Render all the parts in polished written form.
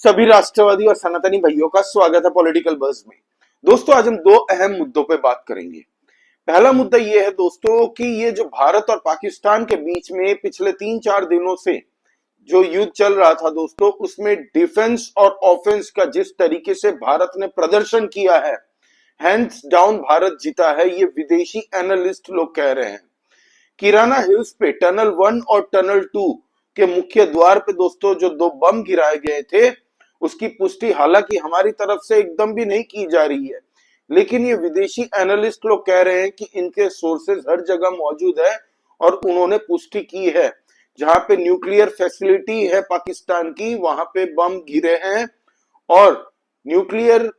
सभी राष्ट्रवादी और सनातनी भाइयों का स्वागत है पॉलिटिकल बज़ में। दोस्तों, आज हम दो अहम मुद्दों पे बात करेंगे। पहला मुद्दा ये है दोस्तों कि ये जो भारत और पाकिस्तान के बीच में पिछले 3-4 दिनों से जो युद्ध चल रहा था दोस्तों, उसमें डिफेंस और ऑफेंस का जिस तरीके से भारत ने प्रदर्शन किया है, हैंड्स डाउन भारत जीता है, ये विदेशी एनालिस्ट लोग कह रहे हैं। किराना हिल्स पे टनल 1 और टनल 2 के मुख्य द्वार पे दोस्तों जो दो बम गिराए गए थे, उसकी पुष्टि हालांकि हमारी तरफ से एकदम भी नहीं की जा रही है, लेकिन ये विदेशी एनालिस्ट लोग कह रहे हैं कि इनके सोर्सेज हर जगह मौजूद है और उन्होंने पुष्टि की है। जहां पे न्यूक्लियर फैसिलिटी है पाकिस्तान की, वहां पे बम गिरे हैं और न्यूक्लियर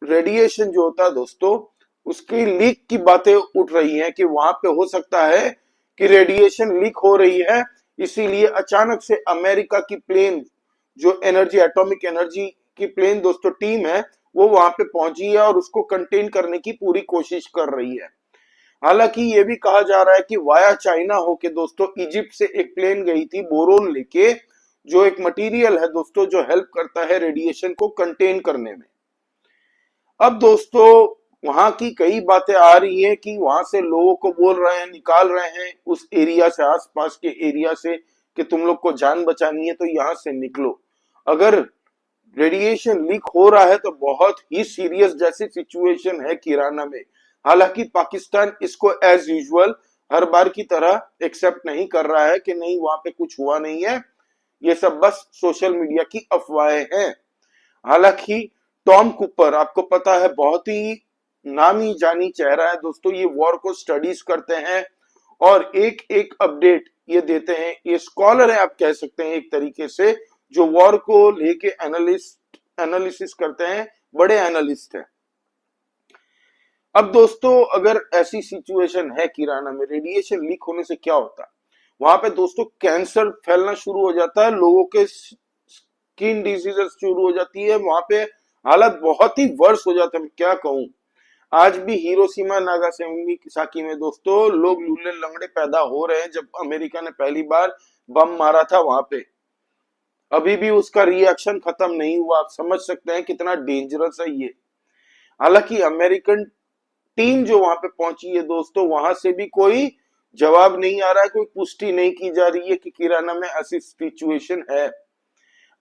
रेडिएशन जो होता है दोस्तों, उसकी लीक की बातें उठ रही हैं कि वहां पे हो सकता है कि रेडिएशन लीक हो रही है, इसीलिए अचानक से अमेरिका की प्लेन जो एनर्जी एटॉमिक एनर्जी की प्लेन दोस्तों टीम है, वो वहां पे पहुंची है और उसको कंटेन करने की पूरी कोशिश कर रही है। हालांकि ये भी कहा जा रहा है कि वाया चाइना होके दोस्तों इजिप्ट से एक प्लेन गई थी बोरोन लेके, जो एक मटेरियल है दोस्तों जो हेल्प करता है रेडिएशन को कंटेन करने में। अब दोस्तों वहां की कई बातें आ रही हैं कि वहां से लोगों को बोल रहे हैं, निकाल रहे हैं उस एरिया से, आसपास के एरिया से, कि तुम लोग को जान बचानी है तो यहां से निकलो। अगर रेडिएशन लीक हो रहा है तो बहुत ही सीरियस जैसी सिचुएशन है किराना में। हालांकि पाकिस्तान इसको एज यूजुअल हर बार की तरह एक्सेप्ट नहीं कर रहा है कि नहीं वहां पे कुछ हुआ नहीं है, ये सब बस सोशल मीडिया की अफवाहें हैं। हालांकि टॉम कूपर आपको पता है बहुत ही नामी जानी चेहरा है दोस्तों, ये वॉर को स्टडीज करते हैं और एक एक अपडेट ये देते हैं। ये स्कॉलर है आप कह सकते हैं एक तरीके से, जो वॉर को लेके एनालिसिस करते हैं, बड़े एनालिस्ट हैं। अब दोस्तों अगर ऐसी सिचुएशन है किराना में, रेडिएशन लीक होने से क्या होता है, वहां पे दोस्तों कैंसर फैलना शुरू हो जाता है, लोगों के स्किन डिजीजेस शुरू हो जाती है, वहां पे हालत बहुत ही वर्स हो जाता है। मैं क्या कहूं, आज भी हिरोशिमा नागासाकी में दोस्तों लोग लूले लंगड़े पैदा हो रहे हैं जब अमेरिका ने पहली बार बम मारा था वहां पे। अभी भी उसका रिएक्शन खत्म नहीं हुआ। आप समझ सकते हैं कितना डेंजरस है ये। हालांकि अमेरिकन टीम जो वहां पे पहुंची है दोस्तों, वहां से भी कोई जवाब नहीं आ रहा है, कोई पुष्टि नहीं की जा रही है कि किराना में ऐसी सिचुएशन है।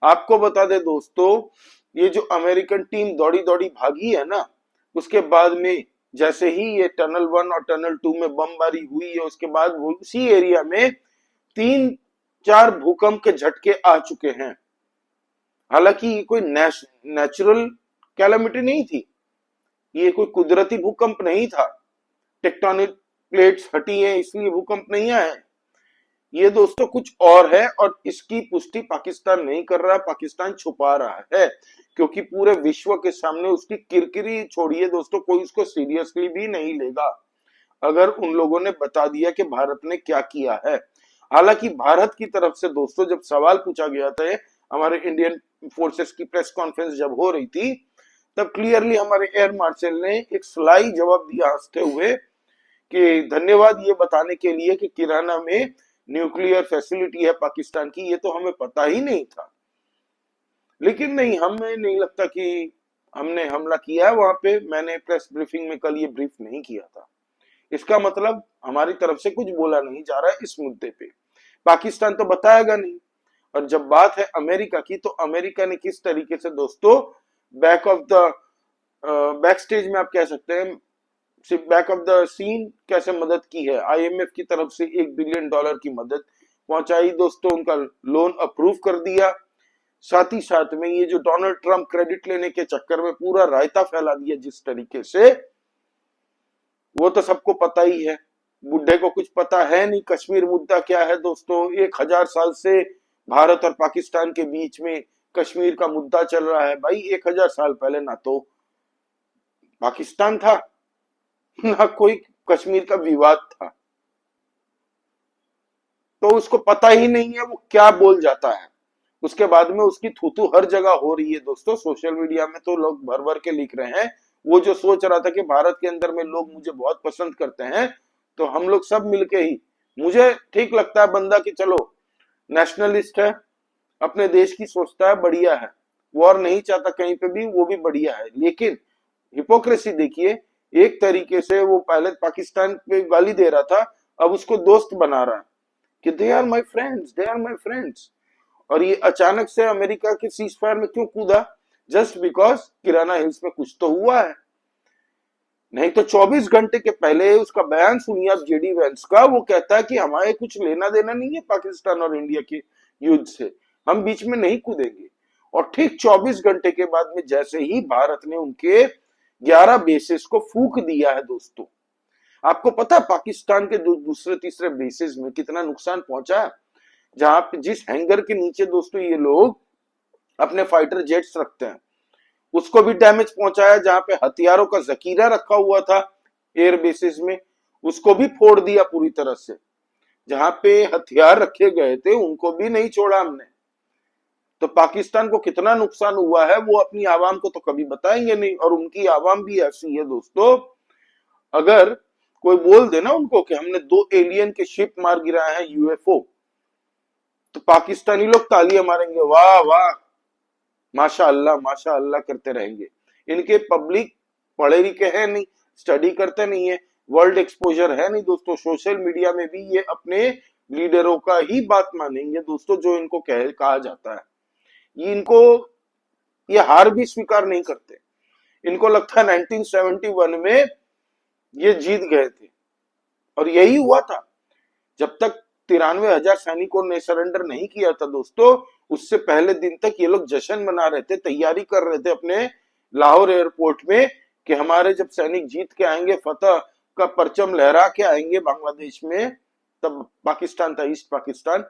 आपको बता दे दोस्तों, ये जो अमेरिकन टीम दौड़ी दौड़ी भागी है ना, उसके बाद में जैसे ही ये टनल 1 और टनल 2 में बमबारी हुई है, उसके बाद उसी एरिया में 3-4 भूकंप के झटके आ चुके हैं। हालांकि ये कोई नेचुरल कैलामिटी नहीं थी, ये कोई कुदरती भूकंप नहीं था, टेक्टोनिक प्लेट्स हटी है इसलिए भूकंप नहीं आया। ये दोस्तों कुछ और है और इसकी पुष्टि पाकिस्तान नहीं कर रहा, पाकिस्तान छुपा रहा है, क्योंकि पूरे विश्व के सामने उसकी किरकिरी छोड़िए दोस्तों, कोई उसको सीरियसली भी नहीं लेगा अगर उन लोगों ने बता दिया कि भारत ने क्या किया है। हालांकि भारत की तरफ से दोस्तों जब सवाल पूछा गया था, हमारे इंडियन फोर्सेस की प्रेस कॉन्फ्रेंस जब हो रही थी, तब क्लियरली हमारे एयर मार्शल ने एक सलाई जवाब दिया हंसते हुए कि धन्यवाद ये बताने के लिए कि किराना में न्यूक्लियर फैसिलिटी है पाकिस्तान की, ये तो हमें पता ही नहीं था। लेकिन नहीं, हमें नहीं लगता कि हमने हमला किया है वहां पे। मैंने प्रेस ब्रीफिंग में कल ये ब्रीफ नहीं किया था। इसका मतलब हमारी तरफ से कुछ बोला नहीं जा रहा है इस मुद्दे पे, पाकिस्तान तो बताएगा नहीं। और जब बात है अमेरिका की, तो अमेरिका ने किस तरीके से दोस्तों बैक स्टेज में आप कह सकते हैं, बैक ऑफ द सीन कैसे मदद की है। आईएमएफ की तरफ से $1 बिलियन की मदद पहुंचाई दोस्तों, उनका लोन अप्रूव कर दिया। साथ ही साथ में ये जो डोनाल्ड ट्रंप क्रेडिट लेने के चक्कर में पूरा रायता फैला दिया जिस तरीके से, वो तो सबको पता ही है। बुड्ढे को कुछ पता है नहीं कश्मीर मुद्दा क्या है दोस्तों। 1000 साल से भारत और पाकिस्तान के बीच में कश्मीर का मुद्दा चल रहा है। भाई 1000 साल पहले ना तो पाकिस्तान था, ना कोई कश्मीर का विवाद था, तो उसको पता ही नहीं है वो क्या बोल जाता है। उसके बाद में उसकी थूथू हर जगह हो रही है दोस्तों। सोशल मीडिया में तो लोग भर भर के लिख रहे हैं। वो जो सोच रहा था कि भारत के अंदर में लोग मुझे बहुत पसंद करते हैं, तो हम लोग सब मिलके ही, मुझे ठीक लगता है बंदा कि चलो नेशनलिस्ट है, अपने देश की सोचता है, बढ़िया है, वॉर नहीं चाहता कहीं पे भी, वो भी बढ़िया है। लेकिन हिपोक्रेसी देखिए, एक तरीके से वो पहले पाकिस्तान पे गाली दे रहा था, अब उसको दोस्त बना रहा है कि they are my friends, they are my friends. और ये अचानक से अमेरिका के सीज फायर में क्यों कूदा? जस्ट बिकॉज किराना हिल्स में कुछ तो हुआ है। नहीं तो 24 घंटे के पहले उसका बयान सुनिए आप, जेडी वेंस का। वो कहता है कि हमारे कुछ लेना देना नहीं है पाकिस्तान और इंडिया के युद्ध से, हम बीच में नहीं कूदेंगे। और ठीक 24 घंटे के बाद में जैसे ही भारत ने उनके 11 बेसिस को फूक दिया है दोस्तों, आपको पता है पाकिस्तान के दूसरे तीसरे बेसिस में कितना नुकसान पहुंचा है? जहां पे जिस हैंगर के नीचे दोस्तों ये लोग अपने फाइटर जेट्स रखते हैं, उसको भी डैमेज पहुंचाया। जहां पे हथियारों का जखीरा रखा हुआ था एयर बेसिस में, उसको भी फोड़ दिया पूरी तरह से। जहां पे हथियार रखे गए थे उनको भी नहीं छोड़ा हमने। तो पाकिस्तान को कितना नुकसान हुआ है वो अपनी आवाम को तो कभी बताएंगे नहीं। और उनकी आवाम भी ऐसी है दोस्तों, अगर कोई बोल दे ना उनको कि हमने 2 एलियन के शिप मार गिराए हैं, यूएफओ, तो पाकिस्तानी लोग तालियां मारेंगे, वाह वाह, माशा अल्लाह करते रहेंगे। इनके पब्लिक पढ़े लिखे है नहीं, स्टडी करते नहीं है, वर्ल्ड एक्सपोजर है नहीं दोस्तों। सोशल मीडिया में भी ये अपने लीडरों का ही बात मानेंगे दोस्तों, जो इनको कहा जाता है। इनको ये हार भी स्वीकार नहीं करते। इनको लगता है 1971 में ये जीत गए थे, और यही हुआ था। जब तक 93,000 सैनिकों ने सरेंडर नहीं किया था दोस्तों, उससे पहले दिन तक ये लोग जश्न मना रहे थे, तैयारी कर रहे थे अपने लाहौर एयरपोर्ट में कि हमारे जब सैनिक जीत के आएंगे, फतह का परचम लहरा के आएंगे बांग्लादेश में, तब पाकिस्तान था, ईस्ट पाकिस्तान,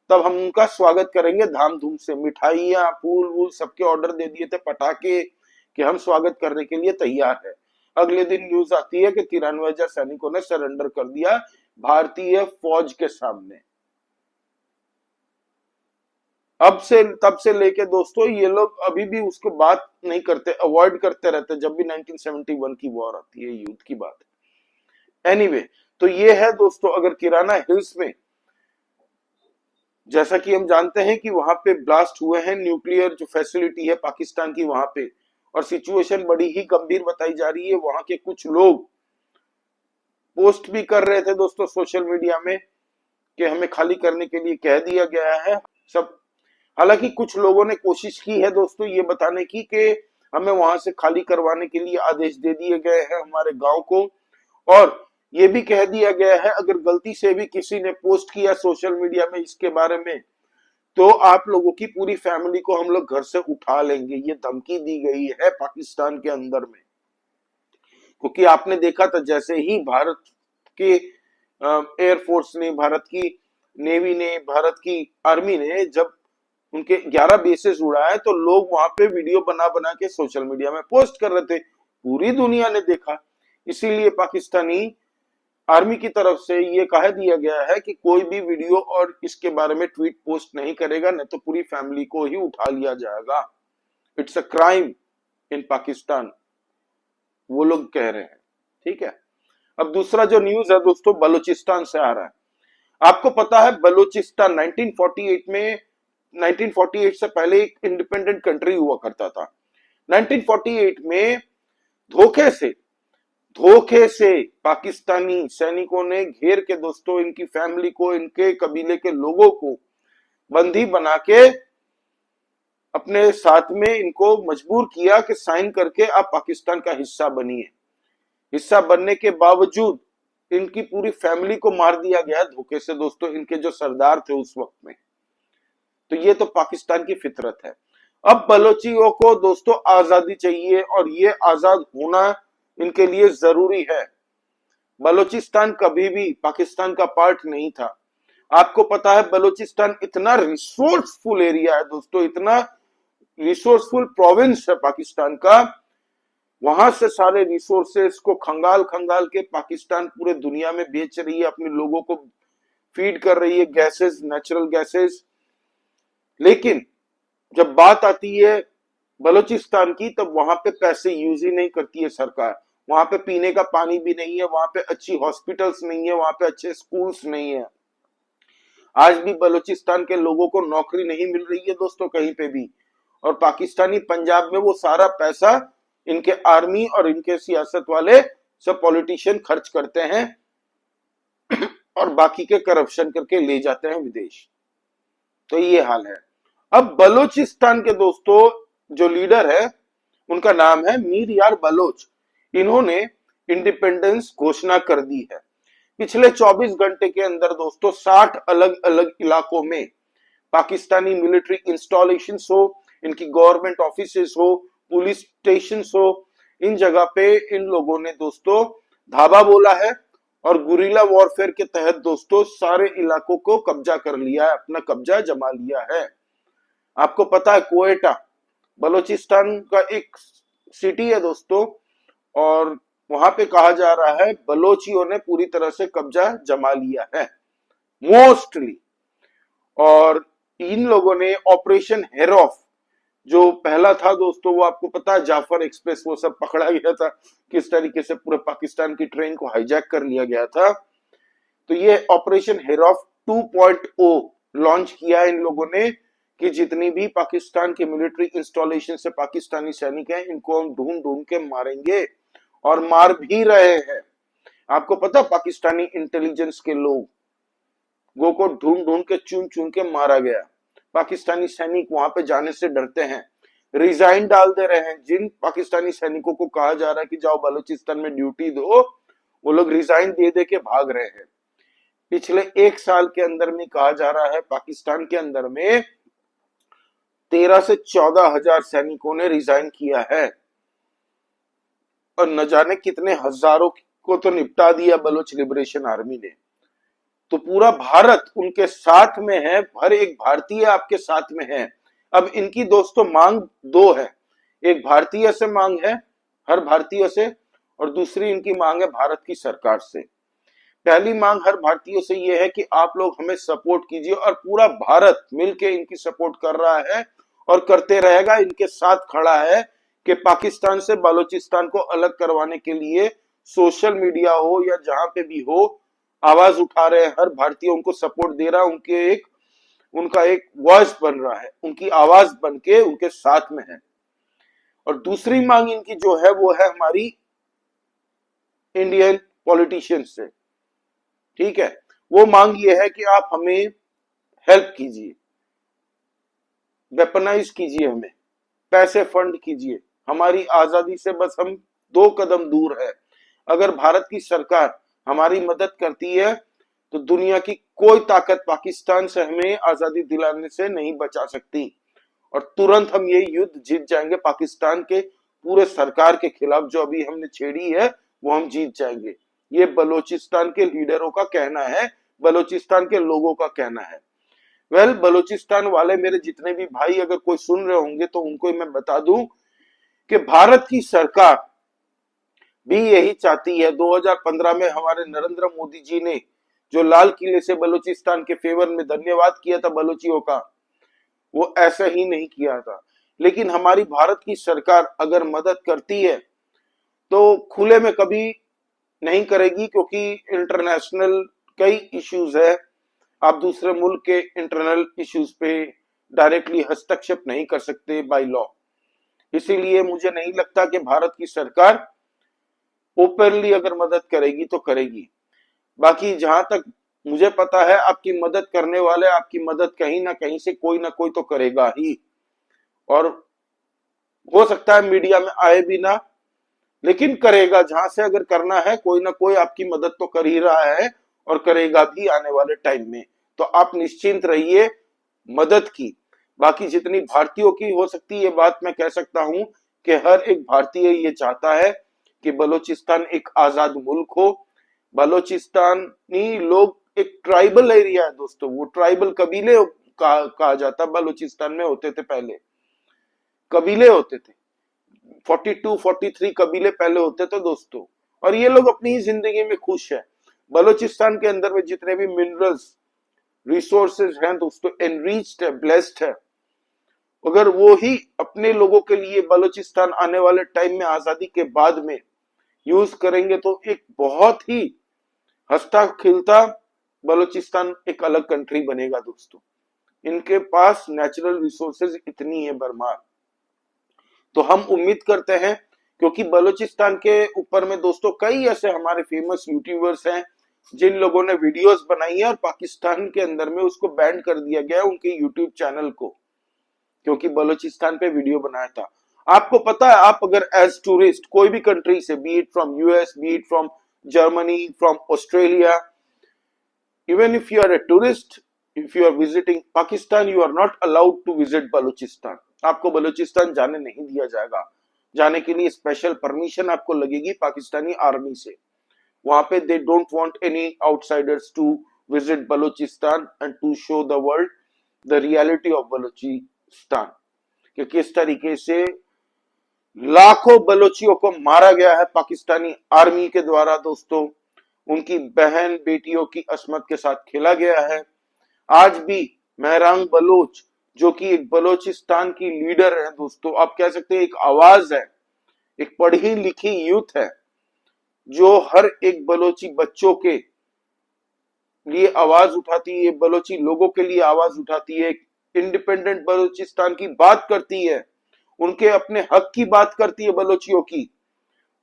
तब हम उनका स्वागत करेंगे धामधूम से। मिठाइयां, फूल वूल सबके ऑर्डर दे दिए थे, पटाखे, कि हम स्वागत करने के लिए तैयार है। अगले दिन न्यूज आती है कि 93,000 सैनिकों ने सरेंडर कर दिया भारतीय फौज के सामने। तब से लेके दोस्तों ये लोग अभी भी उसको बात नहीं करते, अवॉइड करते रहते जब भी 1971 की वॉर आती है, युद्ध की बात। एनीवे, तो ये है दोस्तों, अगर किराना हिल्स में, जैसा कि हम जानते हैं कि वहां पे ब्लास्ट हुए हैं, न्यूक्लियर जो फैसिलिटी है पाकिस्तान की वहां पे, और सिचुएशन बड़ी ही गंभीर बताई जा रही है। वहां के कुछ लोग पोस्ट भी कर रहे थे दोस्तों सोशल मीडिया में कि हमें खाली करने के लिए कह दिया गया है सब। हालांकि कुछ लोगों ने कोशिश की है दोस्तों ये बताने की कि हमें वहां से खाली करवाने के लिए आदेश दे दिए गए हैं हमारे गांव को, और ये भी कह दिया गया है अगर गलती से भी किसी ने पोस्ट किया सोशल मीडिया में इसके बारे में, तो आप लोगों की पूरी फैमिली को हम लोग घर से उठा लेंगे। ये धमकी दी गई है पाकिस्तान के अंदर में। क्योंकि आपने देखा था जैसे ही भारत के एयरफोर्स ने, भारत की नेवी ने, भारत की आर्मी ने जब उनके 11 बेसेस उड़ाए, तो लोग वहां पे वीडियो बना बना के सोशल मीडिया में पोस्ट कर रहे थे, पूरी दुनिया ने देखा। इसीलिए पाकिस्तानी आर्मी की तरफ से ये कह दिया गया है कि कोई भी वीडियो और इसके बारे में ट्वीट पोस्ट नहीं करेगा, नहीं तो पूरी फैमिली को ही उठा लिया जाएगा। इट्स अ क्राइम इन पाकिस्तान, वो लोग कह रहे हैं। ठीक है, अब दूसरा जो न्यूज है दोस्तों बलूचिस्तान से आ रहा है। आपको पता है बलूचिस्तान 1948 में, 1948 से पहले एक इंडिपेंडेंट कंट्री हुआ करता था। 1948 में धोखे से पाकिस्तानी सैनिकों ने घेर के दोस्तों इनकी फैमिली को, इनके कबीले के लोगों को बंदी बना के अपने साथ में इनको मजबूर किया कि साइन करके आप पाकिस्तान का हिस्सा बनिए। हिस्सा बनने के बावजूद इनकी पूरी फैमिली को मार दिया गया धोखे से दोस्तों, इनके जो सरदार थे उस वक्त में। तो ये तो पाकिस्तान की फितरत है। अब बलोचियों को दोस्तों आजादी चाहिए, और ये आजाद होना इनके लिए जरूरी है। बलूचिस्तान कभी भी पाकिस्तान का पार्ट नहीं था। आपको पता है बलूचिस्तान इतना रिसोर्सफुल एरिया है दोस्तों, इतना रिसोर्सफुल प्रोविंस है पाकिस्तान का। वहां से सारे रिसोर्सेस को खंगाल खंगाल के पाकिस्तान पूरे दुनिया में बेच रही है, अपने लोगों को फीड कर रही है गैसेस, नेचुरल गैसेस। लेकिन जब बात आती है बलूचिस्तान की, तब वहां पे पैसे यूज ही नहीं करती है सरकार। वहां पे पीने का पानी भी नहीं है, वहां पे अच्छी हॉस्पिटल्स नहीं है, वहां पे अच्छे स्कूल्स नहीं है। आज भी बलूचिस्तान के लोगों को नौकरी नहीं मिल रही है दोस्तों कहीं पे भी, और पाकिस्तानी पंजाब में वो सारा पैसा इनके आर्मी और इनके सियासत वाले सब पॉलिटिशियन खर्च करते हैं और बाकी के करप्शन करके ले जाते हैं विदेश। तो ये हाल है। अब बलूचिस्तान के दोस्तों जो लीडर है उनका नाम है मीर यार बलोच। इन्होंने इंडिपेंडेंस घोषणा कर दी है। पिछले 24 घंटे के अंदर दोस्तों 60 अलग अलग इलाकों में पाकिस्तानी मिलिट्री इंस्टॉलेशन हो, इनकी गवर्नमेंट ऑफिसेस हो, पुलिस स्टेशन हो, इन जगह पे इन लोगों ने दोस्तों धावा बोला है और गुरिल्ला वॉरफेयर के तहत दोस्तों सारे इलाकों को कब्जा कर लिया है, अपना कब्जा जमा लिया है। आपको पता है क्वेटा बलूचिस्तान का एक सिटी है दोस्तों, और वहां पे कहा जा रहा है बलोचियों ने पूरी तरह से कब्जा जमा लिया है मोस्टली। और इन लोगों ने ऑपरेशन हेरोफ जो पहला था दोस्तों, वो आपको पता है जाफर एक्सप्रेस वो सब पकड़ा गया था, किस तरीके से पूरे पाकिस्तान की ट्रेन को हाईजैक कर लिया गया था। तो ये ऑपरेशन हेरोफ 2.0 लॉन्च किया है इन लोगों ने कि जितनी भी पाकिस्तान के मिलिट्री इंस्टॉलेशन से पाकिस्तानी सैनिक हैं इनको हम ढूंढ ढूंढ के मारेंगे, और मार भी रहे हैं। आपको पता पाकिस्तानी इंटेलिजेंस के लोगों को ढूंढ ढूंढ के चुन चुन के मारा गया। पाकिस्तानी सैनिक वहां पे जाने से डरते हैं, रिजाइन डाल दे रहे हैं। जिन पाकिस्तानी सैनिकों को कहा जा रहा है कि जाओ बलूचिस्तान में ड्यूटी दो, वो लोग रिजाइन दे दे के भाग रहे हैं। पिछले 1 साल के अंदर में कहा जा रहा है पाकिस्तान के अंदर में 13 से 14 हजार सैनिकों ने रिजाइन किया है, और न जाने कितने हजारों को तो निपटा दिया बलोच लिबरेशन आर्मी ने। तो पूरा भारत उनके साथ में है, हर एक भारतीय आपके साथ में है। अब इनकी दोस्तों मांग 2 है, एक भारतीय से मांग है, हर भारतीय से, और दूसरी इनकी मांग है भारत की सरकार से। पहली मांग हर भारतीय से यह है कि आप लोग हमें सपोर्ट कीजिए, और पूरा भारत मिलके इनकी सपोर्ट कर रहा है और करते रहेगा, इनके साथ खड़ा है कि पाकिस्तान से बलूचिस्तान को अलग करवाने के लिए सोशल मीडिया हो या जहां पे भी हो आवाज उठा रहे हैं। हर भारतीय उनको सपोर्ट दे रहा है, उनका एक वॉइस बन रहा है, उनकी आवाज बन के उनके साथ में है। और दूसरी मांग इनकी जो है वो है हमारी इंडियन पॉलिटिशियंस से, ठीक है। वो मांग ये है कि आप हमें हेल्प कीजिए, वेपनाइज कीजिए, हमें पैसे फंड कीजिए। हमारी आजादी से बस हम 2 कदम दूर है। अगर भारत की सरकार हमारी मदद करती है तो दुनिया की कोई ताकत पाकिस्तान से हमें आजादी दिलाने से नहीं बचा सकती, और तुरंत हम ये युद्ध जीत जाएंगे। पाकिस्तान के पूरे सरकार के खिलाफ जो अभी हमने छेड़ी है वो हम जीत जाएंगे। ये बलूचिस्तान के लीडरों का कहना है, बलूचिस्तान के लोगों का कहना है। बलूचिस्तान वाले मेरे जितने भी भाई अगर कोई सुन रहे होंगे तो उनको मैं बता दूं कि भारत की सरकार भी यही चाहती है। 2015 में हमारे नरेंद्र मोदी जी ने जो लाल किले से बलूचिस्तान के फेवर में धन्यवाद किया था बलूचियों का, वो ऐसा ही नहीं किया था। लेकिन हमारी भारत की सरकार अगर मदद करती है तो खुले में कभी नहीं करेगी, क्योंकि इंटरनेशनल कई इश्यूज है। आप दूसरे मुल्क के इंटरनल इश्यूज पे डायरेक्टली हस्तक्षेप नहीं कर सकते बाय लॉ। इसीलिए मुझे नहीं लगता कि भारत की सरकार ओपनली अगर मदद करेगी तो करेगी। बाकी जहां तक मुझे पता है आपकी मदद करने वाले आपकी मदद कहीं ना कहीं से कोई ना कोई तो करेगा ही, और हो सकता है मीडिया में आए भी ना, लेकिन करेगा। जहां से अगर करना है कोई ना कोई आपकी मदद तो कर ही रहा है और करेगा भी आने वाले टाइम में। तो आप निश्चिंत रहिए मदद की। बाकी जितनी भारतीयों की हो सकती है ये बात मैं कह सकता हूं कि हर एक भारतीय ये चाहता है कि बलूचिस्तान एक आजाद मुल्क हो। बलूचिस्तानी लोग एक ट्राइबल एरिया है दोस्तों, वो ट्राइबल कबीले कहा जाता बलूचिस्तान में होते थे, पहले कबीले होते थे। 42-43 कबीले पहले होते थे दोस्तों, और ये लोग अपनी ही जिंदगी में खुश है। बलूचिस्तान के अंदर में जितने भी मिनरल्स रिसोर्सेज हैं दोस्तों, एनरिच्ड है, ब्लेस्ड है। अगर वो ही अपने लोगों के लिए बलूचिस्तान आने वाले टाइम में आजादी के बाद में यूज करेंगे तो एक बहुत ही हंसता खिलता बलूचिस्तान एक अलग कंट्री बनेगा दोस्तों। इनके पास नेचुरल रिसोर्सेज इतनी है भरमार। तो हम उम्मीद करते हैं, क्योंकि बलूचिस्तान के ऊपर में दोस्तों कई ऐसे हमारे फेमस यूट्यूबर्स हैं जिन लोगों ने वीडियोस बनाई है और पाकिस्तान के अंदर में उसको बैन कर दिया गया उनके यूट्यूब चैनल को, क्योंकि बलूचिस्तान पे वीडियो बनाया था। आपको पता है, आप अगर एज टूरिस्ट कोई भी कंट्री से, B it from US, B it from Germany, from Australia, even if you are a tourist, if you are visiting Pakistan, you are not allowed to visit Balochistan. आपको बलूचिस्तान जाने नहीं दिया जाएगा। जाने के लिए स्पेशल परमिशन आपको लगेगी पाकिस्तानी आर्मी से। वहां पे they don't want any outsiders to visit Balochistan and to show the world the reality of Balochistan, कि किस तरीके से लाखों बलोचियों को मारा गया है पाकिस्तानी आर्मी के द्वारा दोस्तों, उनकी बहन बेटियों की अस्मत के साथ खेला गया है। आज भी महरांग बलोच, जो कि एक बलोचिस्तान की लीडर है दोस्तों, आप कह सकते हैं एक आवाज है, एक पढ़ी लिखी यूथ है, जो हर एक बलोची बच्चों के लिए आवाज उठाती है, बलोची लोगों के लिए आवाज उठाती है, इंडिपेंडेंट बलोचिस्तान की बात करती है, उनके अपने हक की बात करती है बलोचियों की।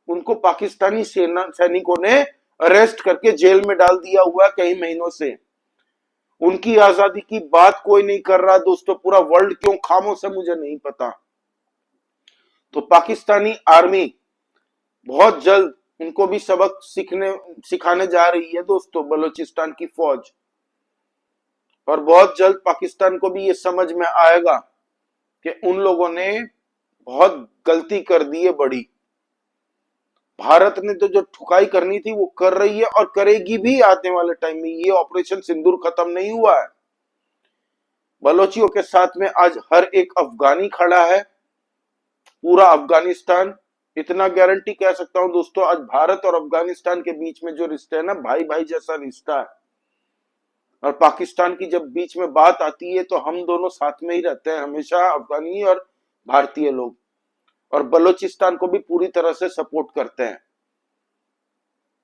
उनको पाकिस्तानी सैनिकों ने अरेस्ट करके जेल में डाल दिया हुआ कई महीनों से। उनकी आजादी की बात कोई नहीं कर रहा दोस्तों, पूरा वर्ल्ड क्यों खामोश है मुझे नहीं पता। तो पाकिस्तानी आर्मी बहुत जल्द उनको भी सबक सिखाने जा रही है दोस्तों, बलूचिस्तान की फौज। और बहुत जल्द पाकिस्तान को भी ये समझ में आएगा कि उन लोगों ने बहुत गलती कर दी है बड़ी। भारत ने तो जो ठुकाई करनी थी वो कर रही है और करेगी भी आने वाले टाइम में। ये ऑपरेशन सिंदूर खत्म नहीं हुआ है। बलोचियों के साथ में आज हर एक अफगानी खड़ा है, पूरा अफगानिस्तान। इतना गारंटी कह सकता हूं दोस्तों, आज भारत और अफगानिस्तान के बीच में जो रिश्ता है ना, भाई भाई जैसा रिश्ता है। और पाकिस्तान की जब बीच में बात आती है तो हम दोनों साथ में ही रहते हैं हमेशा, अफगानी और भारतीय लोग, और बलूचिस्तान को भी पूरी तरह से सपोर्ट करते हैं।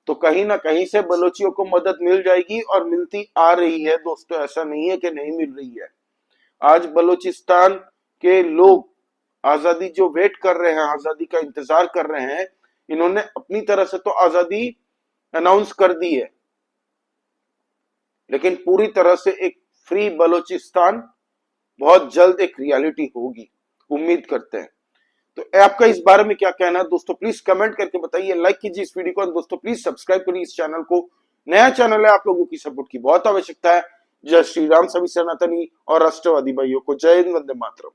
तो कहीं ना कहीं से बलोचियों को मदद मिल जाएगी और मिलती आ रही है दोस्तों, ऐसा नहीं है कि नहीं मिल रही है। आज बलूचिस्तान के लोग आजादी जो वेट कर रहे हैं, आजादी का इंतजार कर रहे हैं, इन्होंने अपनी तरह से तो आजादी अनाउंस कर दी है, लेकिन पूरी तरह से एक फ्री बलूचिस्तान बहुत जल्द एक रियलिटी होगी, उम्मीद करते हैं। तो आपका इस बारे में क्या कहना है दोस्तों, प्लीज कमेंट करके बताइए, लाइक कीजिए इस वीडियो को, और दोस्तों प्लीज सब्सक्राइब करिए इस चैनल को। नया चैनल है, आप लोगों की सपोर्ट की बहुत आवश्यकता है। जय श्री राम सभी सनातनी और राष्ट्रवादी भाइयों को। जय हिंद, वंदे मातरम।